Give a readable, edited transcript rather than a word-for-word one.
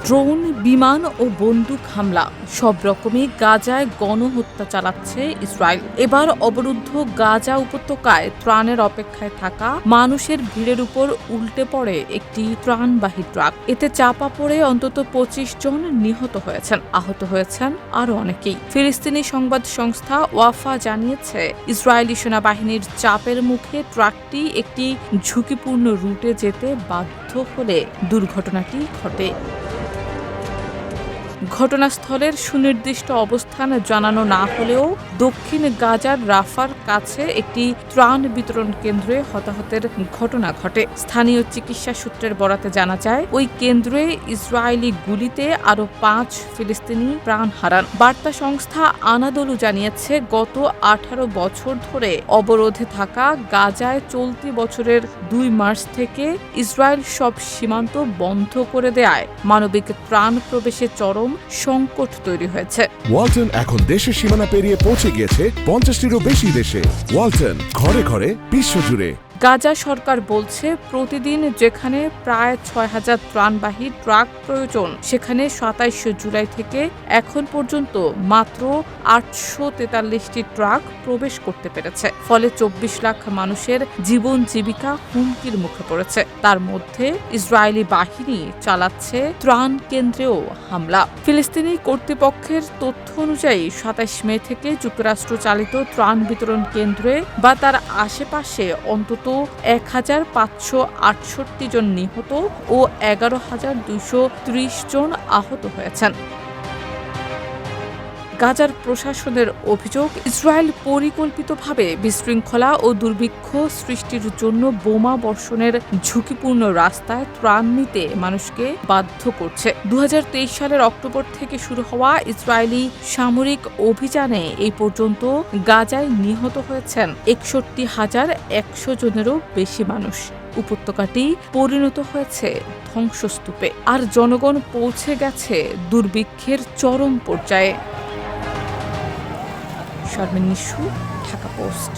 Drone, বিমান ও বন্দুক হামলা সব রকমই গাজায় গণহত্যা চালাচ্ছে ইসরায়েল। এবার অবরুদ্ধ গাজা উপত্যকায় ত্রাণের অপেক্ষায় থাকা মানুষের ভিড়ের উপর উল্টে পড়ে একটি ত্রাণবাহী ট্রাক। এতে চাপা পড়ে অন্তত ২৫ জন নিহত হয়েছেন, আহত হয়েছেন আরও অনেকেই। ফিলিস্তিনি সংবাদ সংস্থা ওয়াফা জানিয়েছে, ইসরায়েলি সেনাবাহিনীর চাপের মুখে ট্রাকটি একটি ঝুঁকিপূর্ণ রুটে যেতে বাধ্য হলে দুর্ঘটনাটি ঘটে। ঘটনাস্থলের সুনির্দিষ্ট অবস্থান জানানো না হলেও দক্ষিণ গাজার রাফার কাছে একটি ত্রাণ বিতরণ কেন্দ্রে হতাহতের ঘটনা ঘটে। স্থানীয় চিকিৎসা সূত্রের বরাতে জানা যায়, ওই কেন্দ্রে ইসরায়েলি গুলিতে আরও ৫ ফিলিস্তিনি প্রাণ হারান। বার্তা সংস্থা আনাদোলু জানিয়েছে, গত ১৮ বছর ধরে অবরোধে থাকা গাজায় চলতি বছরের ২ মার্চ থেকে ইসরায়েল সব সীমান্ত বন্ধ করে দেয়ায় মানবিক ত্রাণ প্রবেশে চরম সংকট তৈরি হয়েছে। ওয়ালটন এখন দেশের সীমানা পেরিয়ে পৌঁছে গিয়েছে ৫০টিরও বেশি দেশে। ওয়ালটন, ঘরে ঘরে বিশ্বজুড়ে। গাজা সরকার বলছে, প্রতিদিন যেখানে প্রায় ৬,০০০ ত্রাণবাহী ট্রাক প্রয়োজন, সেখানে ২৭ জুলাই থেকে এখন পর্যন্ত মাত্র ৮৪৩টি ট্রাক প্রবেশ করতে পেরেছে। ফলে ২৪ লাখ মানুষের জীবন জীবিকা হুমকির মুখে পড়েছে। তার মধ্যে ইসরায়েলি বাহিনী চালাচ্ছে ত্রাণ কেন্দ্রেও হামলা। ফিলিস্তিনি কর্তৃপক্ষের তথ্য অনুযায়ী ২৭ মে থেকে যুক্তরাষ্ট্র চালিত ত্রাণ বিতরণ কেন্দ্রে বা তার আশেপাশে অন্তত ১,৫৬৮ জন নিহত ও ১১,২৩০ জন আহত হয়েছেন। গাজার প্রশাসনের অভিযোগ, ইসরায়েল পরিকল্পিতভাবে বিশৃঙ্খলা ও দুর্ভিক্ষ সৃষ্টির জন্য বোমা বর্ষণের ঝুঁকিপূর্ণ রাস্তায় ত্রাণ নিতে মানুষকে বাধ্য করছে। ২০২৩ সালের অক্টোবর থেকে শুরু হওয়া ইসরায়েলি সামরিক অভিযানে এই পর্যন্ত গাজায় নিহত হয়েছেন ৬১,১০০ জনেরও বেশি মানুষ। উপত্যকাটি পরিণত হয়েছে ধ্বংসস্তূপে, আর জনগণ পৌঁছে গেছে দুর্ভিক্ষের চরম পর্যায়ে। শারমিন নিশু, ঢাকা পোস্ট।